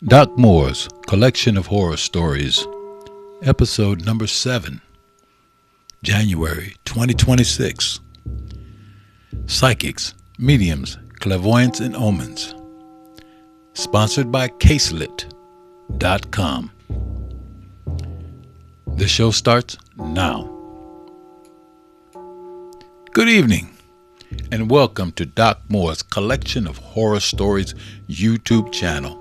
Doc Moore's Collection of Horror Stories, Episode number 7, January 2026. Psychics, Mediums, Clairvoyance, and Omens. Sponsored by Caselit.com. The show starts now. Good evening, and welcome to Doc Moore's Collection of Horror Stories YouTube channel.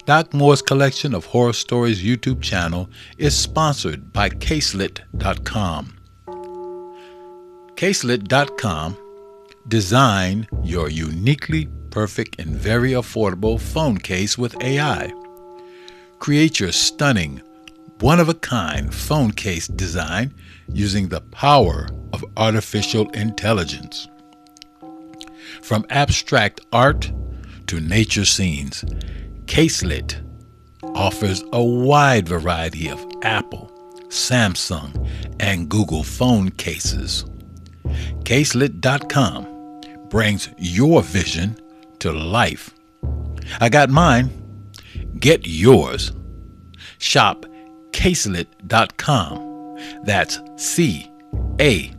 Doc Moore's Collection of Horror Stories YouTube channel is sponsored by Caselit.com. Caselit.com design your uniquely perfect and very affordable phone case with AI. Create your stunning, one-of-a-kind phone case design using the power of artificial intelligence. From abstract art to nature scenes, Caselit offers a wide variety of Apple, Samsung, and Google phone cases. Caselit.com brings your vision to life. I got mine. Get yours. Shop Caselit.com. That's CASELYT.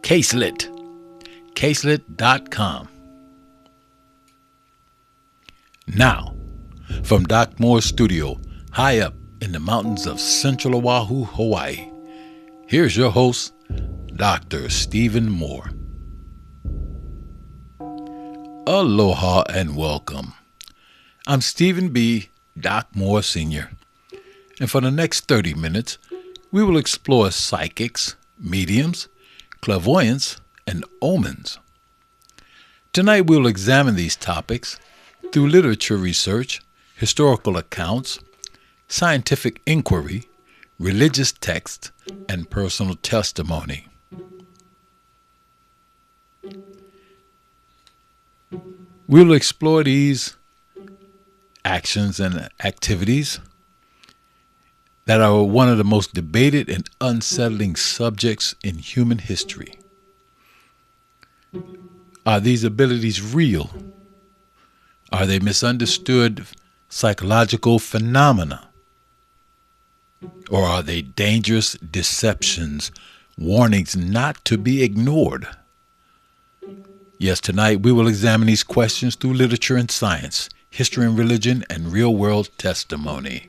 Caselit. Caselit.com. Now, from Doc Moore's studio, high up in the mountains of central Oahu, Hawaii, here's your host, Dr. Stephen Moore. Aloha and welcome. I'm Stephen B. Doc Moore Sr., and for the next 30 minutes, we will explore psychics, mediums, clairvoyance, and omens. Tonight we'll examine these topics through literature research, historical accounts, scientific inquiry, religious text, and personal testimony. We'll explore these actions and activities that are one of the most debated and unsettling subjects in human history. Are these abilities real? Are they misunderstood psychological phenomena? Or are they dangerous deceptions, warnings not to be ignored? Yes, tonight we will examine these questions through literature and science, history and religion, and real-world testimony.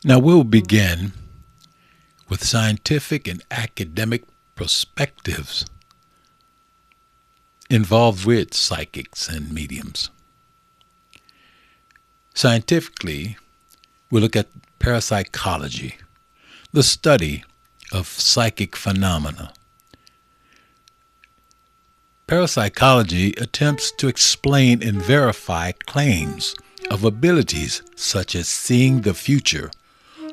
Now we'll begin with scientific and academic perspectives involved with psychics and mediums. Scientifically, we look at parapsychology, the study of psychic phenomena. Parapsychology attempts to explain and verify claims of abilities such as seeing the future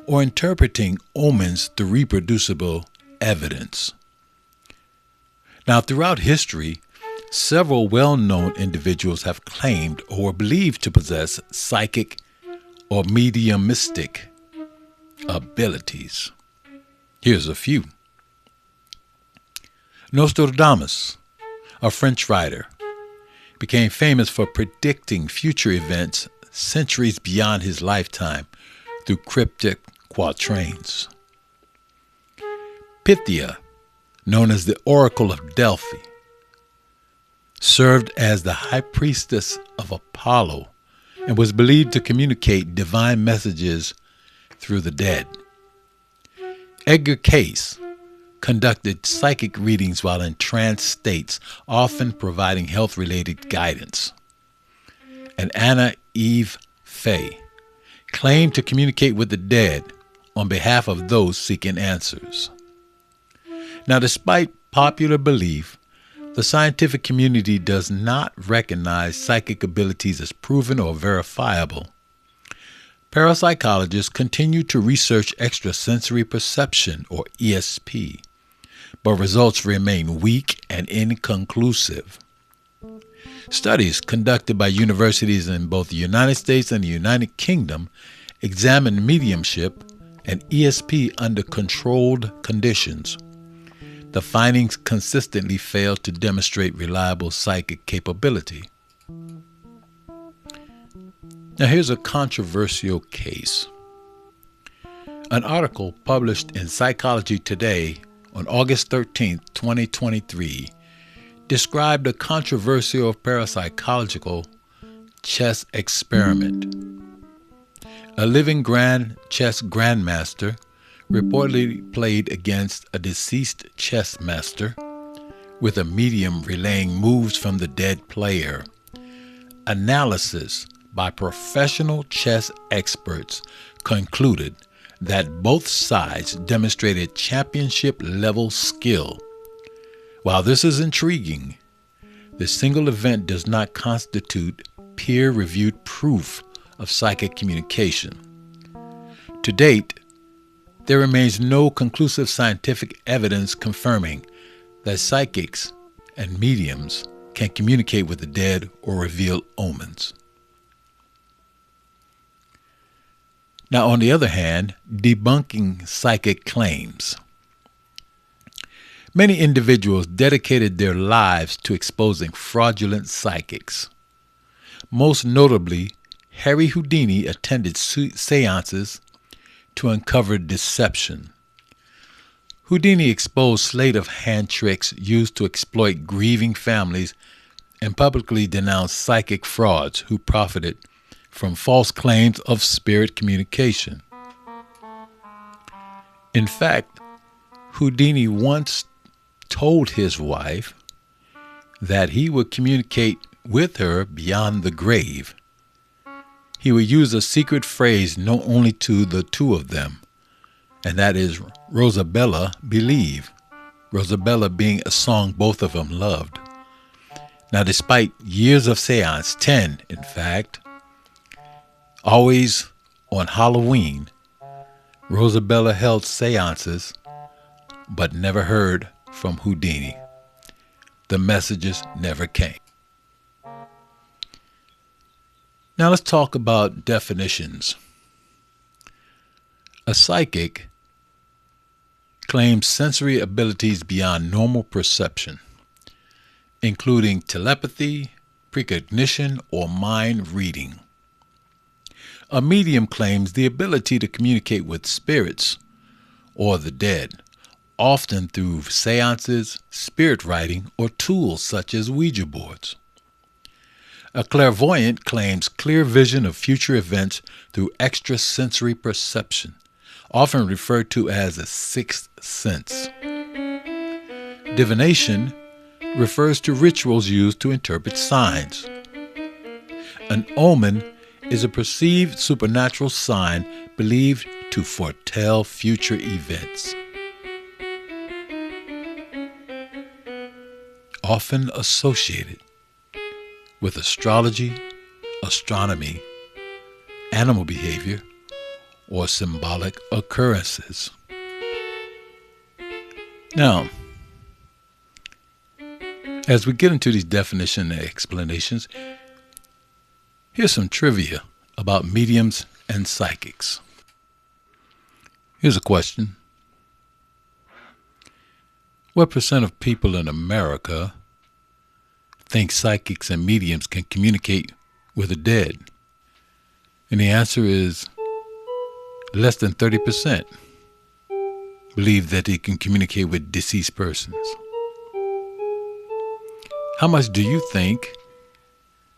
or interpreting omens through reproducible evidence. Now, throughout history, several well-known individuals have claimed or were believed to possess psychic or mediumistic abilities. Here's a few. Nostradamus, a French writer, became famous for predicting future events centuries beyond his lifetime through cryptic quatrains. Pythia, known as the Oracle of Delphi, served as the high priestess of Apollo and was believed to communicate divine messages through the dead. Edgar Cayce conducted psychic readings while in trance states, often providing health-related guidance. And Anna Eve Fay claimed to communicate with the dead on behalf of those seeking answers. Now, despite popular belief, the scientific community does not recognize psychic abilities as proven or verifiable. Parapsychologists continue to research extrasensory perception, or ESP, but results remain weak and inconclusive. Studies conducted by universities in both the United States and the United Kingdom examine mediumship and ESP under controlled conditions. the findings consistently fail to demonstrate reliable psychic capability. Now here's a controversial case. An article published in Psychology Today on August 13, 2023, described a controversial parapsychological chess experiment. A living chess grandmaster reportedly played against a deceased chess master, with a medium relaying moves from the dead player. Analysis by professional chess experts concluded that both sides demonstrated championship-level skill. While this is intriguing, the single event does not constitute peer-reviewed proof of psychic communication. To date, there remains no conclusive scientific evidence confirming that psychics and mediums can communicate with the dead or reveal omens. Now, on the other hand, debunking psychic claims. Many individuals dedicated their lives to exposing fraudulent psychics. Most notably, Harry Houdini attended seances to uncover deception. Houdini exposed sleight of hand tricks used to exploit grieving families and publicly denounced psychic frauds who profited from false claims of spirit communication. In fact, Houdini once told his wife that he would communicate with her beyond the grave. He would use a secret phrase known only to the two of them, and that is Rosabella Believe, Rosabella being a song both of them loved. Now, despite years of seance, 10 in fact, always on Halloween, Rosabella held seances but never heard from Houdini. The messages never came. Now let's talk about definitions. A psychic claims sensory abilities beyond normal perception, including telepathy, precognition, or mind reading. A medium claims the ability to communicate with spirits or the dead, often through seances, spirit writing, or tools such as Ouija boards. A clairvoyant claims clear vision of future events through extrasensory perception, often referred to as a sixth sense. Divination refers to rituals used to interpret signs. An omen is a perceived supernatural sign believed to foretell future events. Often associated with astrology, astronomy, animal behavior, or symbolic occurrences. Now, as we get into these definition and explanations, here's some trivia about mediums and psychics. Here's a question. What percent of people in America think psychics and mediums can communicate with the dead? And the answer is less than 30% believe that they can communicate with deceased persons. How much do you think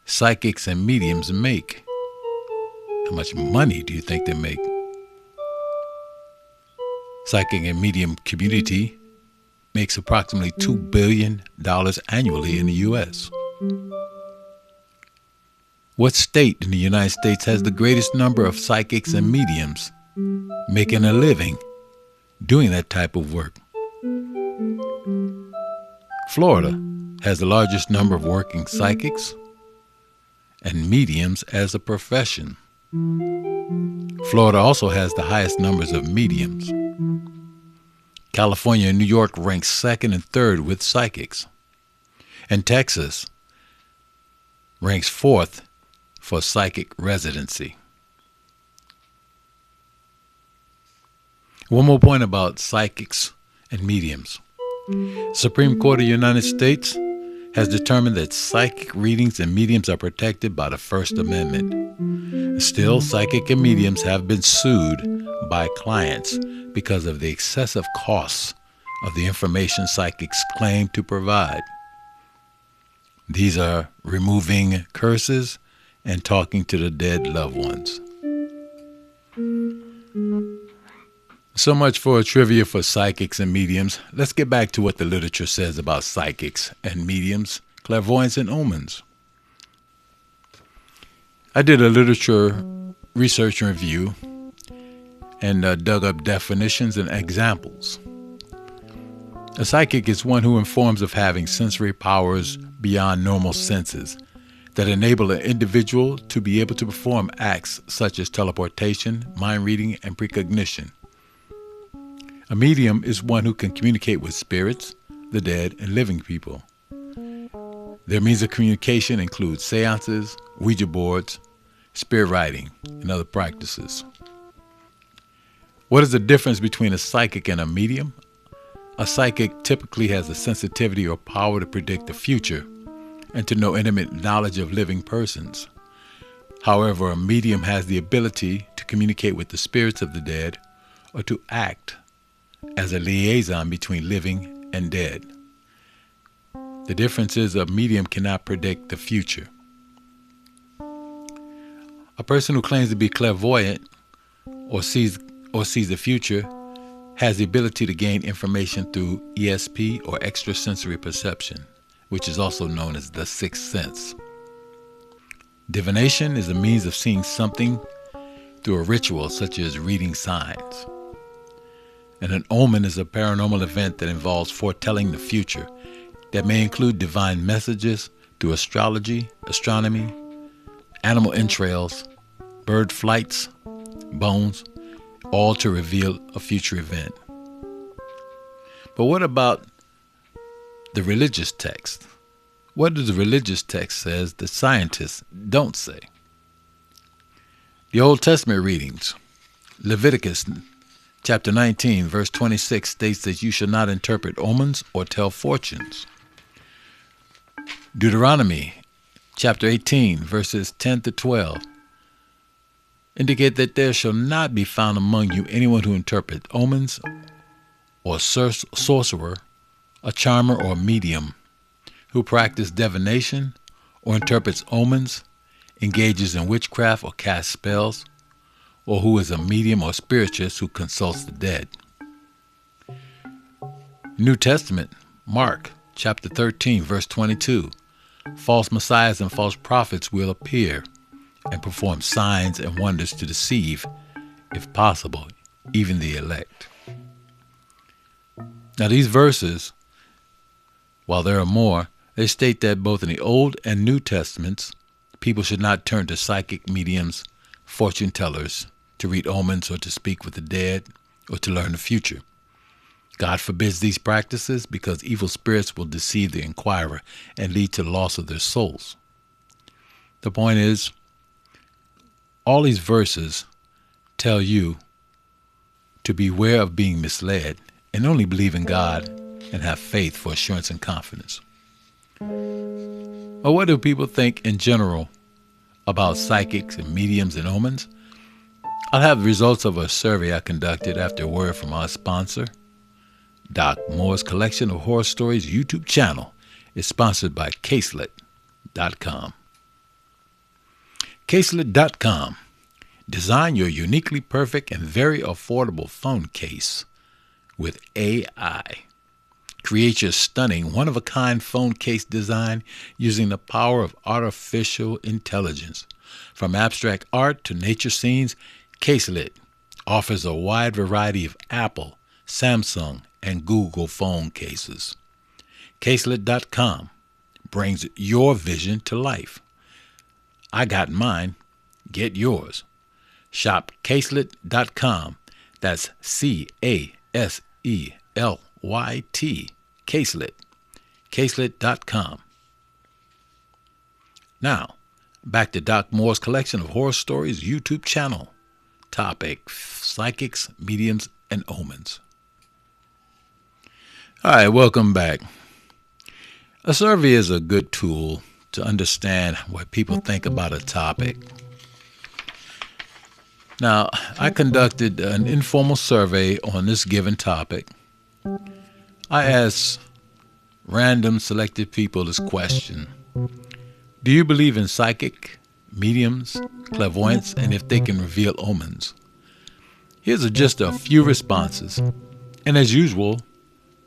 psychics and mediums make? How much money do you think they make? Psychic and medium community makes approximately $2 billion annually in the U.S. What state in the United States has the greatest number of psychics and mediums making a living doing that type of work? Florida has the largest number of working psychics and mediums as a profession. Florida also has the highest numbers of mediums. California and New York rank second and third with psychics. And Texas ranks fourth for psychic residency. One more point about psychics and mediums. Supreme Court of the United States has determined that psychic readings and mediums are protected by the First Amendment. Still, psychic and mediums have been sued by clients because of the excessive costs of the information psychics claim to provide. These are removing curses and talking to the dead loved ones. So much for a trivia for psychics and mediums. Let's get back to what the literature says about psychics and mediums, clairvoyance, and omens. I did a literature research and review and dug up definitions and examples. A psychic is one who informs of having sensory powers beyond normal senses that enable an individual to be able to perform acts such as teleportation, mind reading, and precognition. A medium is one who can communicate with spirits, the dead, and living people. Their means of communication include seances, Ouija boards, spirit writing, and other practices. What is the difference between a psychic and a medium? A psychic typically has the sensitivity or power to predict the future and to know intimate knowledge of living persons. However, a medium has the ability to communicate with the spirits of the dead or to act as a liaison between living and dead. The difference is a medium cannot predict the future. A person who claims to be clairvoyant or sees the future has the ability to gain information through ESP or extrasensory perception, which is also known as the sixth sense. Divination is a means of seeing something through a ritual such as reading signs. And an omen is a paranormal event that involves foretelling the future that may include divine messages through astrology, astronomy, animal entrails, bird flights, bones, all to reveal a future event. But what about the religious text? What does the religious text says that scientists don't say? The Old Testament readings, Leviticus chapter 19, verse 26 states that you shall not interpret omens or tell fortunes. Deuteronomy chapter 18, verses 10 to 12 indicate that there shall not be found among you anyone who interprets omens or sorcerer, a charmer or medium, who practice divination or interprets omens, engages in witchcraft or casts spells, or who is a medium or spiritist who consults the dead. New Testament, Mark chapter 13, verse 22, false messiahs and false prophets will appear and perform signs and wonders to deceive, if possible, even the elect. Now these verses, while there are more, they state that both in the Old and New Testaments, people should not turn to psychic mediums, fortune tellers, to read omens or to speak with the dead or to learn the future. God forbids these practices because evil spirits will deceive the inquirer and lead to the loss of their souls. The point is, all these verses tell you to beware of being misled and only believe in God and have faith for assurance and confidence. Or what do people think in general about psychics and mediums and omens? I'll have the results of a survey I conducted after a word from our sponsor. Doc Moore's Collection of Horror Stories YouTube channel is sponsored by Caselet.com. Caselet.com. Design your uniquely perfect and very affordable phone case with AI. Create your stunning, one-of-a-kind phone case design using the power of artificial intelligence. From abstract art to nature scenes, Caselet offers a wide variety of Apple, Samsung, and Google phone cases. Caselet.com brings your vision to life. I got mine. Get yours. Shop Caselet.com. That's Caselet. Caselet. Caselet.com. Now, back to Doc Moore's Collection of Horror Stories YouTube channel. Topic: Psychics, Mediums, and Omens. All right, welcome back. A survey is a good tool to understand what people think about a topic. Now, I conducted an informal survey on this given topic. I asked random selected people this question: do you believe in psychic, mediums, clairvoyance, and if they can reveal omens? Here's just a few responses. And as usual,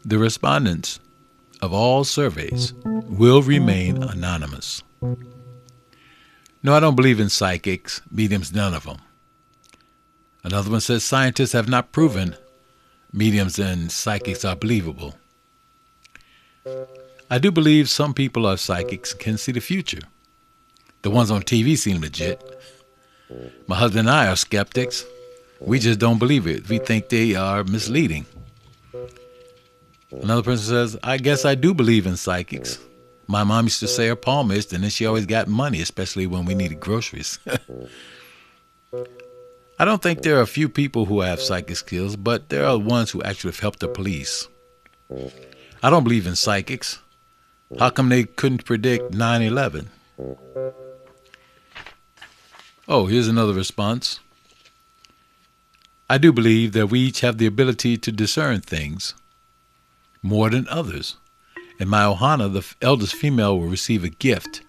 the respondents of all surveys will remain anonymous. No, I don't believe in psychics, mediums, none of them. Another one says scientists have not proven mediums and psychics are believable. I do believe some people are psychics and can see the future. The ones on TV seem legit. My husband and I are skeptics. We just don't believe it. We think they are misleading. Another person says, I guess I do believe in psychics. My mom used to say her palmist, and then she always got money, especially when we needed groceries. I don't think there are a few people who have psychic skills, but there are ones who actually have helped the police. I don't believe in psychics. How come they couldn't predict 9/11? Oh, here's another response. I do believe that we each have the ability to discern things more than others. In my ohana, the eldest female will receive a gift.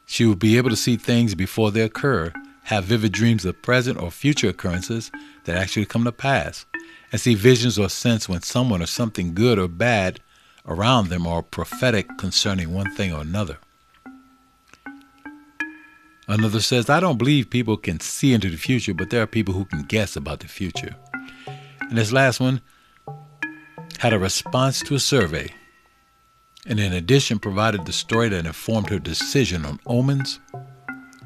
She will be able to see things before they occur, have vivid dreams of present or future occurrences that actually come to pass, and see visions or sense when someone or something good or bad around them are prophetic concerning one thing or another. Another says, I don't believe people can see into the future, but there are people who can guess about the future. And this last one had a response to a survey, and in addition provided the story that informed her decision on omens,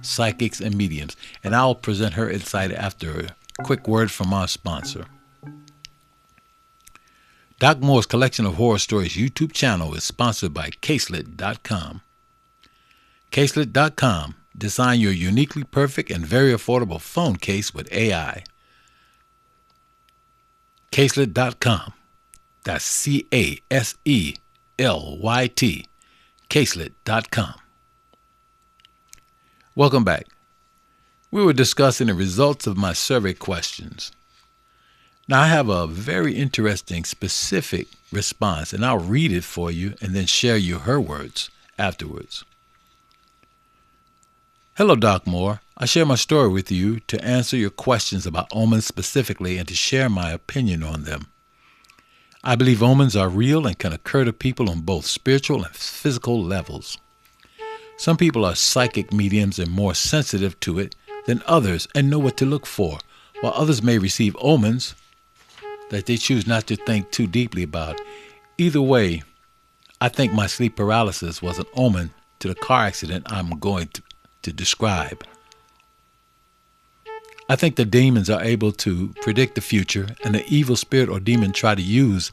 psychics, and mediums. And I'll present her insight after a quick word from our sponsor. Doc Moore's Collection of Horror Stories YouTube channel is sponsored by Caselet.com. Caselet.com. Design your uniquely perfect and very affordable phone case with AI. Caselet.com. That's Caselet. Caselet.com. Welcome back. We were discussing the results of my survey questions. Now I have a very interesting specific response, and I'll read it for you and then share you her words afterwards. Hello, Doc Moore. I share my story with you to answer your questions about omens specifically and to share my opinion on them. I believe omens are real and can occur to people on both spiritual and physical levels. Some people are psychic mediums and more sensitive to it than others and know what to look for, while others may receive omens that they choose not to think too deeply about. Either way, I think my sleep paralysis was an omen to the car accident I'm going to describe. I think the demons are able to predict the future, and the evil spirit or demon try to use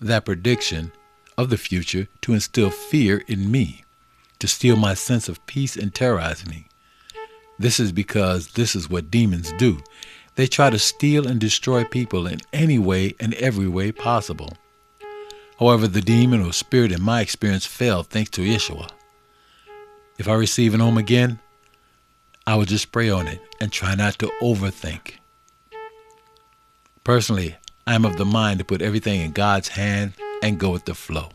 that prediction of the future to instill fear in me, to steal my sense of peace and terrorize me. This is because this is what demons do. They try to steal and destroy people in any way and every way possible. However, the demon or spirit in my experience failed thanks to Yeshua. If I receive an omen again, I will just pray on it and try not to overthink. Personally, I am of the mind to put everything in God's hand and go with the flow.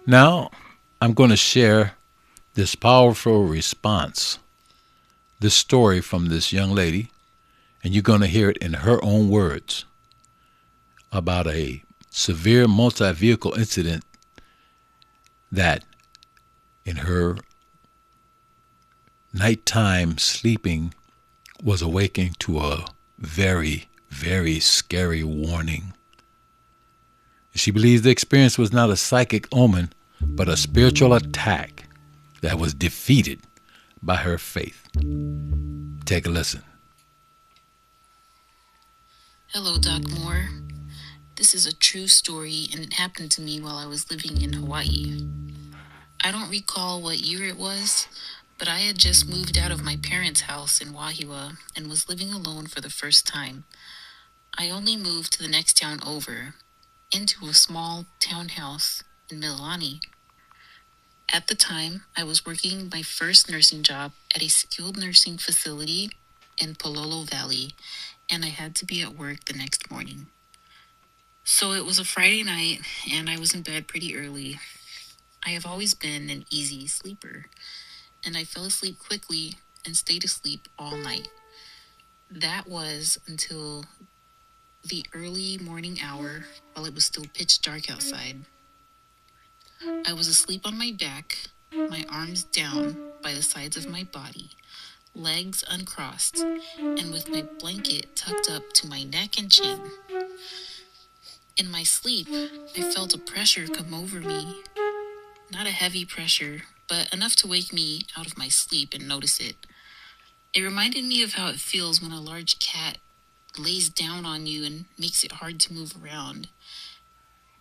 Now, I'm going to share this powerful response, this story from this young lady, and you're going to hear it in her own words about a severe multi-vehicle incident that in her nighttime sleeping was awakening to a very, very scary warning. She believes the experience was not a psychic omen, but a spiritual attack that was defeated by her faith. Take a listen. Hello, Doc Moore. This is a true story, and it happened to me while I was living in Hawaii. I don't recall what year it was, but I had just moved out of my parents' house in Wahiawa and was living alone for the first time. I only moved to the next town over, into a small townhouse in Mililani. At the time, I was working my first nursing job at a skilled nursing facility in Pololo Valley, and I had to be at work the next morning. So it was a Friday night, and I was in bed pretty early. I have always been an easy sleeper, and I fell asleep quickly and stayed asleep all night. That was until the early morning hour while it was still pitch dark outside. I was asleep on my back, my arms down by the sides of my body, legs uncrossed, and with my blanket tucked up to my neck and chin. In my sleep, I felt a pressure come over me. Not a heavy pressure, but enough to wake me out of my sleep and notice it. It reminded me of how it feels when a large cat lays down on you and makes it hard to move around,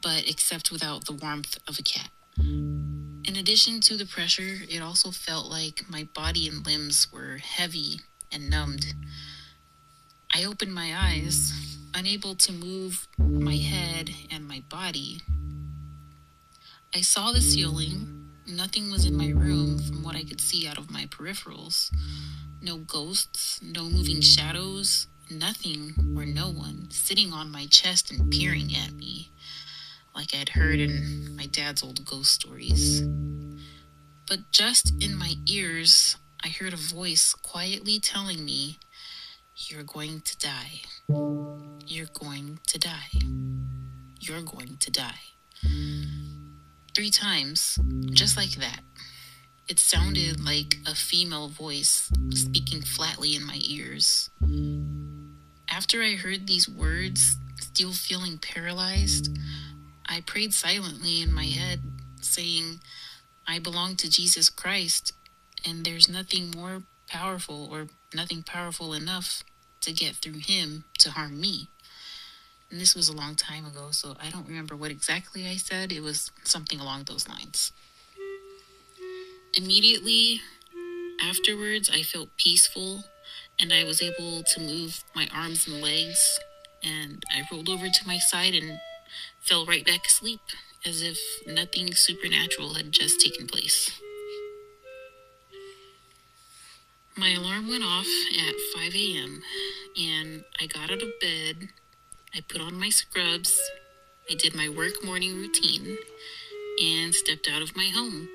but except without the warmth of a cat. In addition to the pressure, it also felt like my body and limbs were heavy and numbed. I opened my eyes, unable to move my head and my body. I saw the ceiling. Nothing was in my room from what I could see out of my peripherals. No ghosts, no moving shadows, nothing or no one sitting on my chest and peering at me, like I'd heard in my dad's old ghost stories. But just in my ears, I heard a voice quietly telling me, "You're going to die. You're going to die. You're going to die." 3 times, just like that. It sounded like a female voice speaking flatly in my ears. After I heard these words, still feeling paralyzed, I prayed silently in my head, saying, "I belong to Jesus Christ, and there's nothing more powerful or nothing powerful enough to get through him to harm me." And this was a long time ago, so I don't remember what exactly I said. It was something along those lines. Immediately afterwards, I felt peaceful, and I was able to move my arms and legs, and I rolled over to my side and fell right back asleep, as if nothing supernatural had just taken place. My alarm went off at 5 a.m., and I got out of bed. I put on my scrubs, I did my work morning routine, and stepped out of my home.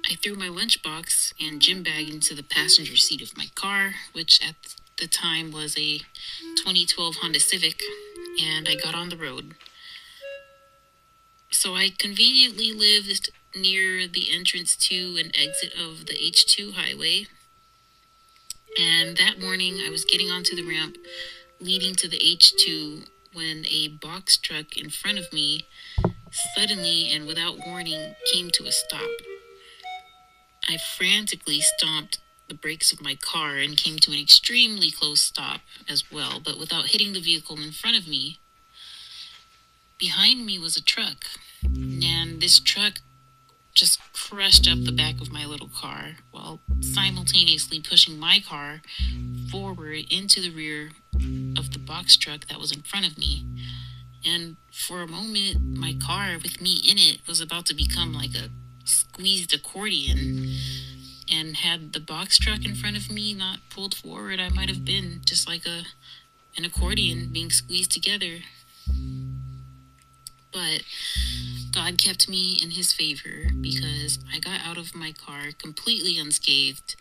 I threw my lunchbox and gym bag into the passenger seat of my car, which at the time was a 2012 Honda Civic, and I got on the road. So I conveniently lived near the entrance to and exit of the H2 highway, and that morning I was getting onto the ramp leading to the H2 when a box truck in front of me suddenly and without warning came to a stop. I frantically stomped the brakes of my car and came to an extremely close stop as well, but without hitting the vehicle in front of me. Behind me was a truck, and this truck just crushed up the back of my little car while simultaneously pushing my car forward into the rear of the box truck that was in front of me. And for a moment, my car with me in it was about to become like a squeezed accordion. And had the box truck in front of me not pulled forward, I might have been just like an accordion being squeezed together. But God kept me in his favor because I got out of my car completely unscathed,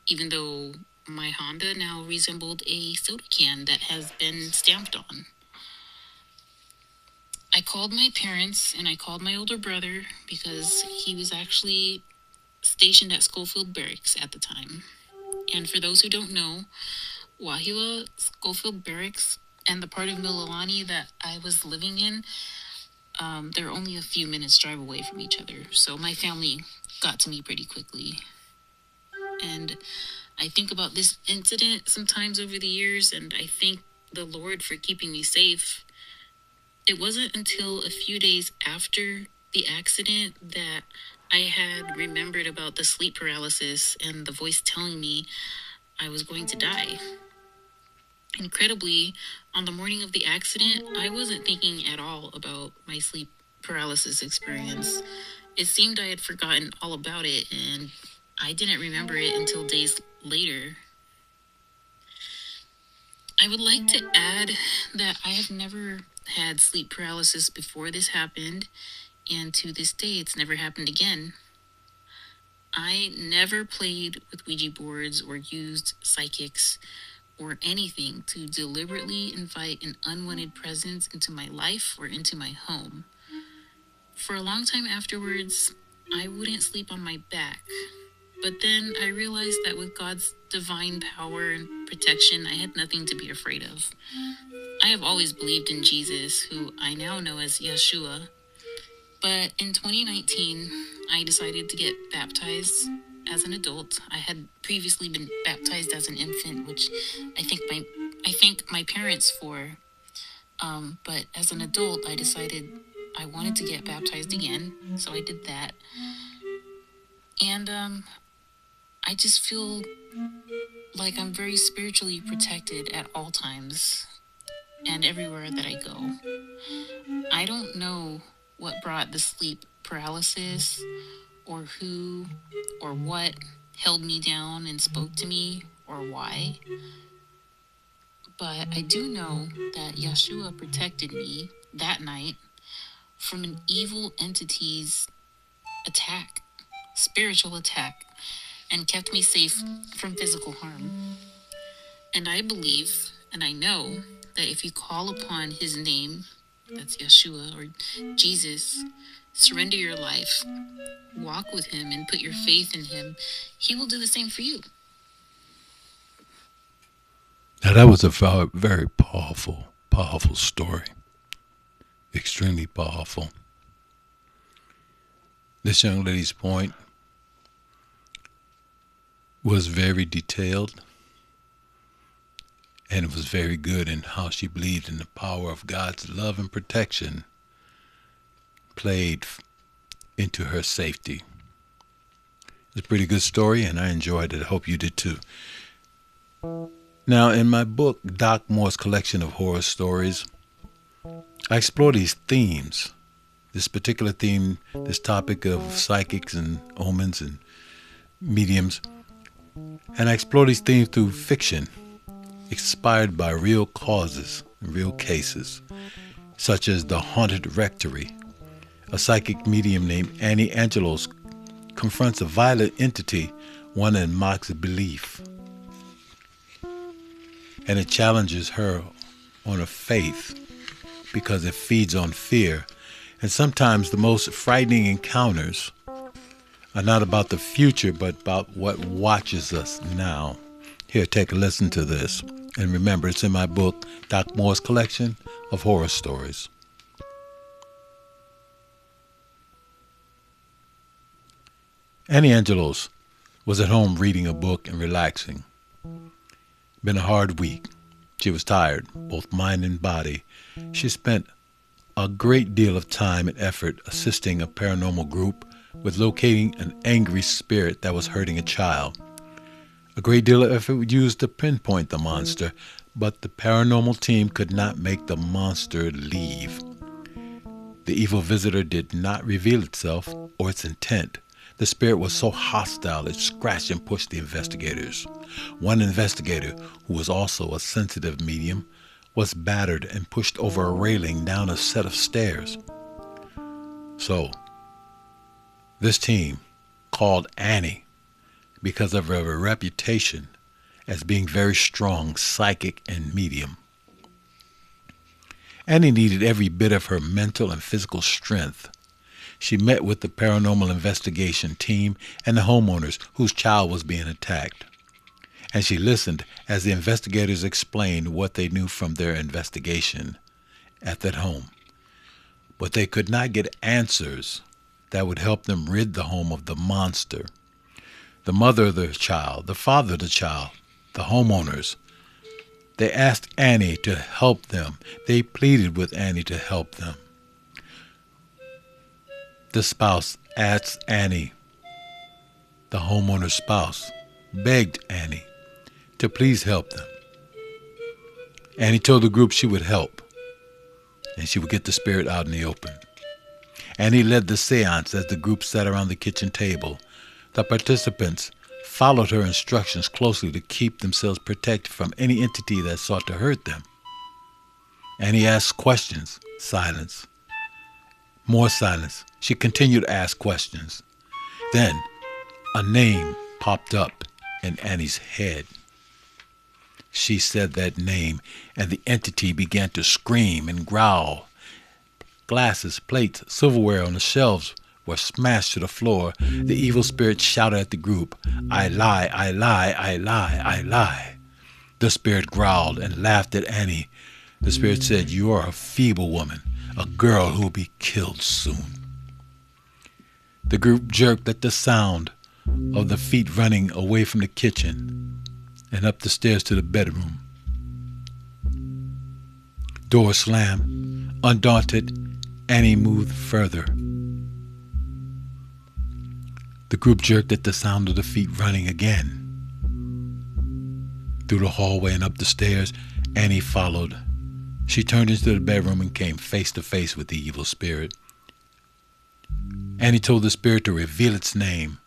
even though my Honda now resembled a soda can that has been stamped on. I called my parents and I called my older brother because he was actually stationed at Schofield Barracks at the time. And for those who don't know, Wahila, Schofield Barracks, and the part of Mililani that I was living in, they're only a few minutes drive away from each other. So my family got to me pretty quickly. And I think about this incident sometimes over the years, and I thank the Lord for keeping me safe. It wasn't until a few days after the accident that I had remembered about the sleep paralysis and the voice telling me I was going to die. Incredibly, on the morning of the accident, I wasn't thinking at all about my sleep paralysis experience. It seemed I had forgotten all about it, and I didn't remember it until days later. I would like to add that I have never had sleep paralysis before this happened, and to this day, it's never happened again. I never played with Ouija boards or used psychics or anything to deliberately invite an unwanted presence into my life or into my home. For a long time afterwards, I wouldn't sleep on my back. But then I realized that with God's divine power and protection, I had nothing to be afraid of. I have always believed in Jesus, who I now know as Yeshua. But in 2019, I decided to get baptized as an adult. I had previously been baptized as an infant, which I thank my parents for. But as an adult, I decided I wanted to get baptized again, so I did that. And I just feel like I'm very spiritually protected at all times and everywhere that I go. I don't know what brought the sleep paralysis or who or what held me down and spoke to me or why. But I do know that Yeshua protected me that night from an evil entity's attack, spiritual attack, and kept me safe from physical harm. And I believe and I know that if you call upon his name, that's Yeshua or Jesus, surrender your life, walk with him, and put your faith in him, he will do the same for you. Now, that was a very powerful, powerful story. Extremely powerful. This young lady's point was very detailed, and it was very good in how she believed in the power of God's love and protection played into her safety. It's a pretty good story, and I enjoyed it. I hope you did too. Now, in my book, Doc Moore's Collection of Horror Stories, I explore these themes. This particular theme, this topic of psychics and omens and mediums. And I explore these themes through fiction, inspired by real causes and real cases, such as The Haunted Rectory. A psychic medium named Annie Angelos confronts a violent entity, one that mocks belief. And it challenges her on her faith because it feeds on fear. And sometimes the most frightening encounters are not about the future, but about what watches us now. Here, take a listen to this. And remember, it's in my book, Doc Moore's Collection of Horror Stories. Annie Angelos was at home reading a book and relaxing. Been a hard week. She was tired, both mind and body. She spent a great deal of time and effort assisting a paranormal group with locating an angry spirit that was hurting a child. A great deal of effort was used to pinpoint the monster, but the paranormal team could not make the monster leave. The evil visitor did not reveal itself or its intent. The spirit was so hostile it scratched and pushed the investigators. One investigator, who was also a sensitive medium, was battered and pushed over a railing down a set of stairs. So, this team called Annie because of her reputation as being very strong, psychic, and medium. Annie needed every bit of her mental and physical strength. She met with the paranormal investigation team and the homeowners whose child was being attacked. And she listened as the investigators explained what they knew from their investigation at that home. But they could not get answers that would help them rid the home of the monster. The mother of the child, the father of the child, the homeowners, they asked Annie to help them. They pleaded with Annie to help them. The spouse asked Annie, the homeowner's spouse, begged Annie to please help them. Annie told the group she would help, and she would get the spirit out in the open. Annie led the seance as the group sat around the kitchen table. The participants followed her instructions closely to keep themselves protected from any entity that sought to hurt them. Annie asked questions. Silence. More silence. She continued to ask questions. Then a name popped up in Annie's head. She said that name, and the entity began to scream and growl. Glasses, plates, silverware on the shelves were smashed to the floor. The evil spirit shouted at the group, "I lie, I lie, I lie, I lie." The spirit growled and laughed at Annie. The spirit said, "You are a feeble woman, a girl who will be killed soon." The group jerked at the sound of the feet running away from the kitchen and up the stairs to the bedroom. Door slammed. Undaunted, Annie moved further. The group jerked at the sound of the feet running again. Through the hallway and up the stairs, Annie followed. She turned into the bedroom and came face to face with the evil spirit. Annie told the spirit to reveal its name.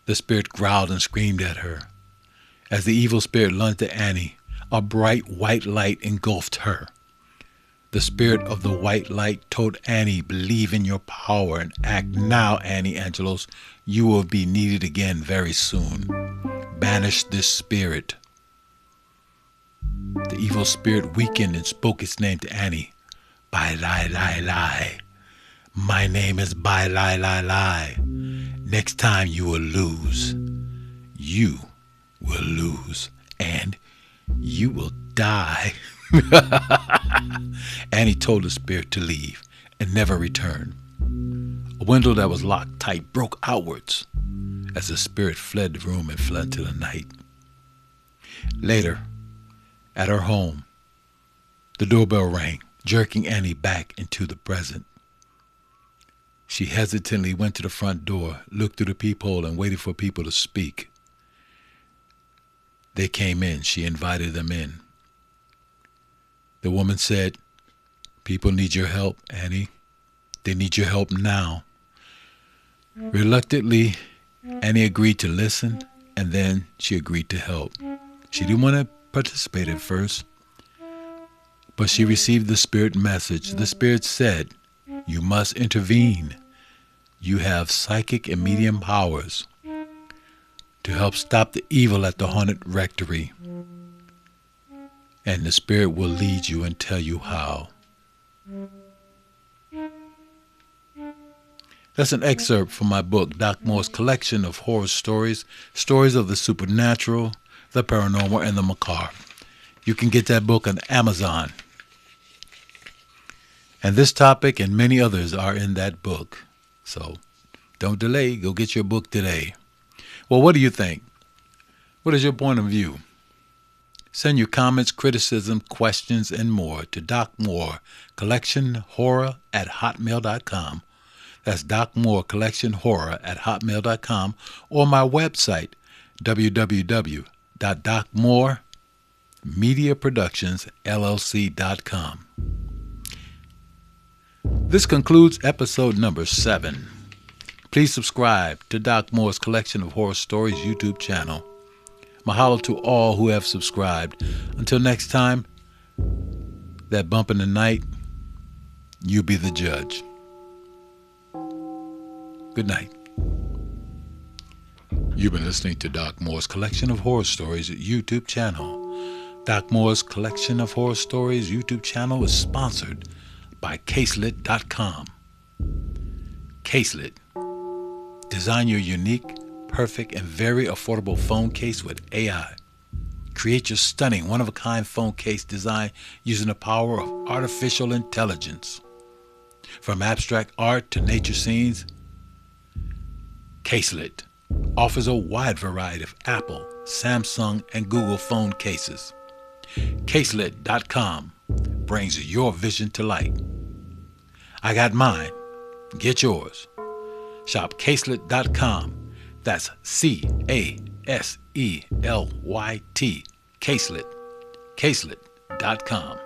The spirit growled and screamed at her. As the evil spirit lunged at Annie, a bright white light engulfed her. The spirit of the white light told Annie, "Believe in your power and act now, Annie Angelos. You will be needed again very soon. Banish this spirit." The evil spirit weakened and spoke its name to Annie. "Bai Lai Lai Lai. My name is Bai Lai Lai Lai. Next time you will lose. You will lose. And you will die." Annie told the spirit to leave and never return. A window that was locked tight broke outwards as the spirit fled the room and fled into the night. Later, at her home, the doorbell rang, jerking Annie back into the present. She hesitantly went to the front door, looked through the peephole, and waited for people to speak. They came in. She invited them in. The woman said, "People need your help, Annie. They need your help now." Reluctantly, Annie agreed to listen, and then she agreed to help. She didn't want to participate at first, but she received the spirit message. The spirit said, "You must intervene. You have psychic and medium powers to help stop the evil at the haunted rectory. And the spirit will lead you and tell you how." That's an excerpt from my book, Doc Moore's collection of horror stories, stories of the supernatural, the paranormal, and the macabre. You can get that book on Amazon. And this topic and many others are in that book. So don't delay. Go get your book today. Well, what do you think? What is your point of view? Send your comments, criticism, questions, and more to Doc Moore, collectionhorror@hotmail.com. That's Doc Moore, collectionhorror@hotmail.com, or my website, www.docmoremediaproductionsllc.com. This concludes episode number 7. Please subscribe to Doc Moore's Collection of Horror Stories YouTube channel. Mahalo to all who have subscribed. Until next time, that bump in the night, you be the judge. Good night. You've been listening to Doc Moore's Collection of Horror Stories YouTube channel. Doc Moore's Collection of Horror Stories YouTube channel is sponsored by Caselet.com. Caselet. Design your unique, perfect, and very affordable phone case with AI. Create your stunning, one-of-a-kind phone case design using the power of artificial intelligence. From abstract art to nature scenes, Caselet offers a wide variety of Apple, Samsung, and Google phone cases. Caselet.com brings your vision to light. I got mine. Get yours. Shop Caselet.com. That's Caselet. Caselet. Caselet.com. www.drmoorecollectionofhorrorsstories.com.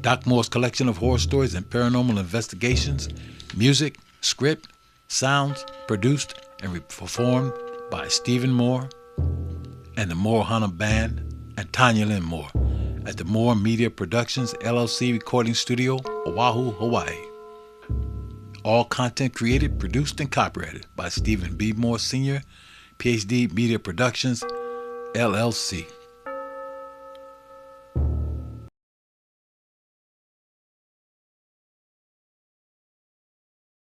Doc Moore's collection of horror stories and paranormal investigations, music, script, sounds, produced and performed by Stephen Moore and the Moore Hunter Band and Tanya Lynn Moore at the Moore Media Productions LLC Recording Studio, Oahu, Hawaii. All content created, produced, and copyrighted by Stephen B. Moore Sr., PhD Media Productions, LLC.